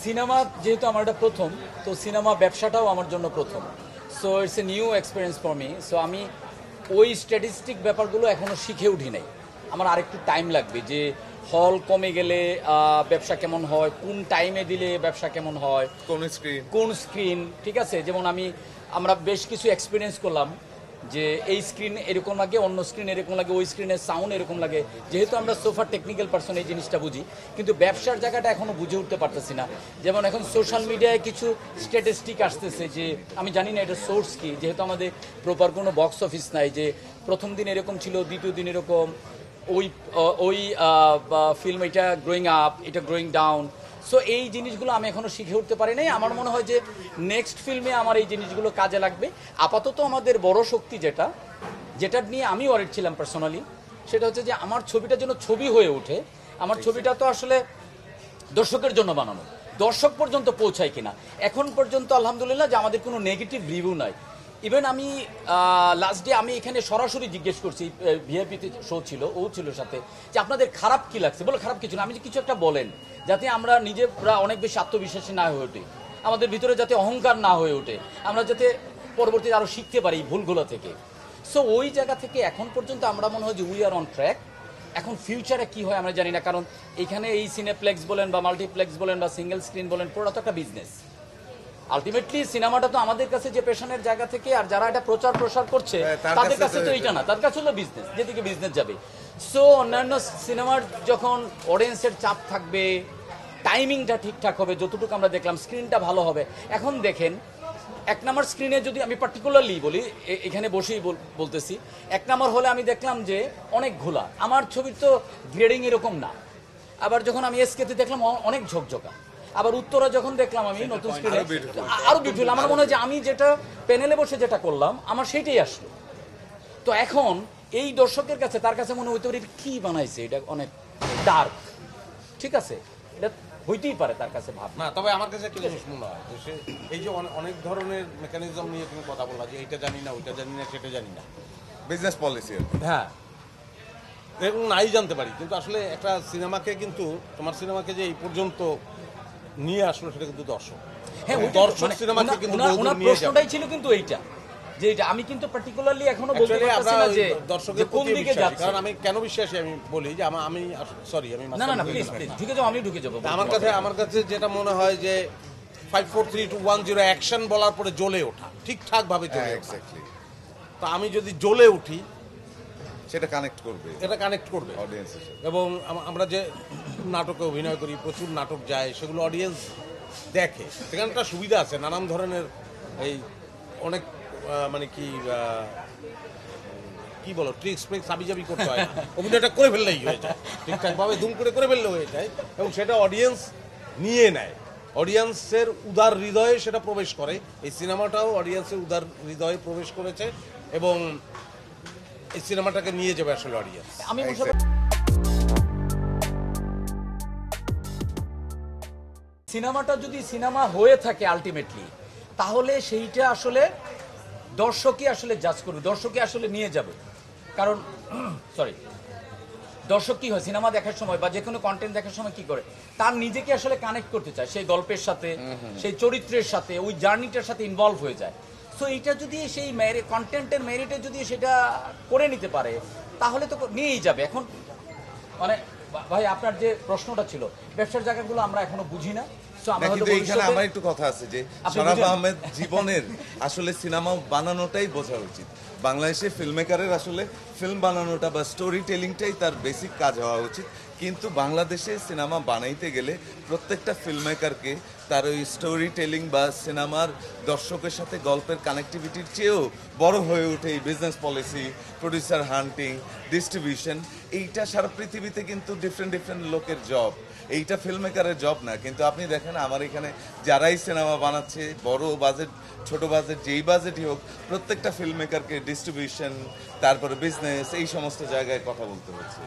Cinema যেহেতু আমার এটা প্রথম, তো সিনেমা ব্যবসাটাও আমার জন্য প্রথম। So it's a new experience for me. So আমি ওই স্ট্যাটিস্টিক ব্যাপারগুলো এখনও শিখে উঠি নাই। আমার আরেকটু টাইম লাগবে যে হল কমে গেলে ব্যবসা কেমন হয়, কোন টাইমে দিলে ব্যবসা কেমন হয়, কোন স্ক্রিন, ঠিক আছে। যেমন আমরা বেশ কিছু এক্সপিরিয়েন্স করলাম যে এই স্ক্রিন এরকম লাগে, অন্য স্ক্রিন এরকম লাগে, ওই স্ক্রিনের সাউন্ড এরকম লাগে। যেহেতু আমরা সোফার টেকনিক্যাল পারসন, এই জিনিসটা বুঝি, কিন্তু ব্যবসার জায়গাটা এখনও বুঝে উঠতে পারতেছি না। যেমন এখন সোশ্যাল মিডিয়ায় কিছু স্ট্যাটিস্টিক আসতেছে যে আমি জানি না এটা সোর্স কি, যেহেতু আমাদের প্রপার কোনো বক্স অফিস নাই যে প্রথম দিন এরকম ছিল, দ্বিতীয় দিন এরকম, ওই ওই ফিল্ম এটা গ্রোয়িং আপ, এটা গ্রোয়িং ডাউন। সো এই জিনিসগুলো আমি এখনও শিখে উঠতে পারি নাই। আমার মনে হয় যে নেক্সট ফিল্মে আমার এই জিনিসগুলো কাজে লাগবে। আপাতত আমাদের বড় শক্তি যেটা নিয়ে আমি ওয়ারিড ছিলাম পার্সোনালি, সেটা হচ্ছে যে আমার ছবিটা যেন ছবি হয়ে ওঠে। আমার ছবিটা তো আসলে দর্শকের জন্য বানানো, দর্শক পর্যন্ত পৌঁছায় কিনা। এখন পর্যন্ত আলহামদুলিল্লাহ যে আমাদের কোনো নেগেটিভ রিভিউ নাই। ইভেন আমি লাস্ট ডে আমি এখানে সরাসরি জিজ্ঞেস করছি, ভিআইপিতে শো ছিল, ও ছিল সাথে, যে আপনাদের খারাপ কি লাগছে। বলে খারাপ কিছু না, আমি যে কিছু একটা বলেন যাতে আমরা নিজেরা অনেক বেশি আত্মবিশ্বাসী না হয়ে ওঠে, আমাদের ভিতরে যাতে অহংকার না হয়ে ওঠে, আমরা যাতে পরবর্তীতে আরও শিখতে পারি ভুলগুলো থেকে। সো ওই জায়গা থেকে এখন পর্যন্ত আমরা মনে হয় যে উই আর অন ট্র্যাক। এখন ফিউচারে কি হয় আমরা জানি না, কারণ এখানে এই সিনেপ্লেক্স বলেন বা মাল্টিপ্লেক্স বলেন বা সিঙ্গেল স্ক্রিন বলেন, পুরো তো একটা বিজনেস। আলটিমেটলি সিনেমাটা তো আমাদের কাছে যে পেশনের জায়গা থেকে, আর যারা এটা প্রচার প্রসার করছে তাদের কাছে তো এইটা না, তার কাছে হলো বিজনেস, যেদিকে বিজনেস যাবে। সো অন্যান্য সিনেমার যখন অডিয়েন্সের চাপ থাকবে, টাইমিংটা ঠিকঠাক হবে, যতটুকু আমরা দেখলাম স্ক্রিনটা ভালো হবে। এখন দেখেন এক নম্বর স্ক্রিনে যদি আমি পার্টিকুলারলি বলি, এখানে বসেই বলতেছি, এক নম্বর হলে আমি দেখলাম যে অনেক ঘোলা, আমার ছবির তো গ্রেডিং এরকম না। আবার যখন আমি এসকেতে দেখলাম অনেক ঝকঝকা। আবার উত্তরা যখন দেখলাম আমি নতুন স্ক্রিনে আরো বিউটিফুল। আমার মনে হয় যে আমি যেটা প্যানেলে বসে যেটা করলাম আমার সেইটাই আসলো। তো এখন এই দর্শকের কাছে, তার কাছে মনে হইতে পারে কি বানাইছে, এটা অনেক ডার্ক, ঠিক আছে, এটা হইতেই পারে তার কাছে ভাব না। তবে আমার কাছে একটা জিনিস মনে হয় যে এই যে অনেক ধরনের মেকানিজম নিয়ে তুমি কথা বললা যে এইটা জানি না, ওইটা জানি না, সেটা জানি না, বিজনেস পলিসি। হ্যাঁ, এরকম নাই জানতে পারি, কিন্তু আসলে একটা সিনেমাকে, কিন্তু তোমার সিনেমাকে যে এই পর্যন্ত নিয়ে আসলো সেটা কিন্তু দর্শক। হ্যাঁ, দর্শক সিনেমাকে কিন্তু প্রশ্নটাই ছিল কিন্তু এইটা, যে এটা আমি কিন্তু পার্টিকুলারলি এখনো বলতে পারছি না যে দর্শকের কোন দিকে যাচ্ছে। কারণ আমি কেন বিশ্বাসী, আমি বলি যে আমি সরি, আমি না না প্লিজ ঢুকে যাও, আমি ঢুকে যাবো। আমার কাছে যেটা মনে হয় যে 5 4 3 2 1 0 অ্যাকশন বলার পরে জ্বলে ওঠা, ঠিকঠাক ভাবে জ্বলে ওঠা। তো আমি যদি জ্বলে উঠি, সেটা কানেক্ট করবে অডিয়েন্সের সাথে। এবং আমরা যে নাটকে অভিনয় করি, প্রচুর নাটক যায়, সেগুলো অডিয়েন্স দেখে। সেখানে একটা সুবিধা আছে, নানান ধরনের এই অনেক মানে কি বলো, ট্রিক্স ফ্রিক্স হাবিজাবি করতে হয় না, অভিনয়টা করে ফেললেই হয়ে যায়, ঠিকঠাকভাবে দুম করে ফেললে হয়ে যায়। এবং সেটা অডিয়েন্স নিয়ে নেয়, অডিয়েন্সের উদার হৃদয়ে সেটা প্রবেশ করে। এই সিনেমাটাও অডিয়েন্সের উদার হৃদয়ে প্রবেশ করেছে এবং এই সিনেমাটাকে নিয়ে যাবে আসলে অডিয়েন্স। আমি সিনেমাটা যদি সিনেমা হয়ে থাকে আলটিমেটলি, তাহলে সেইটা আসলে দর্শকই আসলে জাজ করবে, দর্শকই আসলে নিয়ে যাবে। কারণ দর্শক কি হয় সিনেমা দেখার সময় বা যে কোনো কন্টেন্ট দেখার সময় কি করে, তার নিজেকে আসলে কানেক্ট করতে চায় সেই গল্পের সাথে, সেই চরিত্রের সাথে, ওই জার্নিটার সাথে ইনভলভ হয়ে যায়। সো এইটা যদি সেই কন্টেন্টের মেরিটে যদি সেটা করে নিতে পারে, তাহলে তো নিয়েই যাবে। এখন মানে ভাই আপনার যে প্রশ্নটা ছিল, ব্যবসার জায়গাগুলো আমরা এখনো বুঝি না। কিন্তু এইখানে আমার একটু কথা আছে যে শরাফ আহমেদ জীবনের আসলে সিনেমা বানানোটাই বোঝা উচিত। বাংলাদেশে ফিল্ম মেকারের আসলে ফিল্ম বানানোটা বা স্টোরি টেলিংটাই তার বেসিক কাজ হওয়া উচিত। কিন্তু বাংলাদেশে সিনেমা বানাইতে গেলে প্রত্যেকটা ফিল্ম মেকারকে তার ওই স্টোরি টেলিং বা সিনেমার দর্শকের সাথে গল্পের কানেক্টিভিটির চেয়েও বড় হয়ে ওঠে এই বিজনেস পলিসি, প্রডিউসার হান্টিং, ডিস্ট্রিবিউশন। এইটা সারা পৃথিবীতে কিন্তু ডিফারেন্ট লোকের জব, এইটা ফিল্ম মেকারের জব না। কিন্তু আপনি দেখেন আমার এখানে যারাই সিনেমা বানাচ্ছে, বড় বাজেট ছোট বাজেট যেই বাজেটই হোক, প্রত্যেকটা ফিল্ম মেকারকে ডিস্ট্রিবিউশন, তারপরে বিজনেস, এই সমস্ত জায়গায় কথা বলতে হচ্ছে।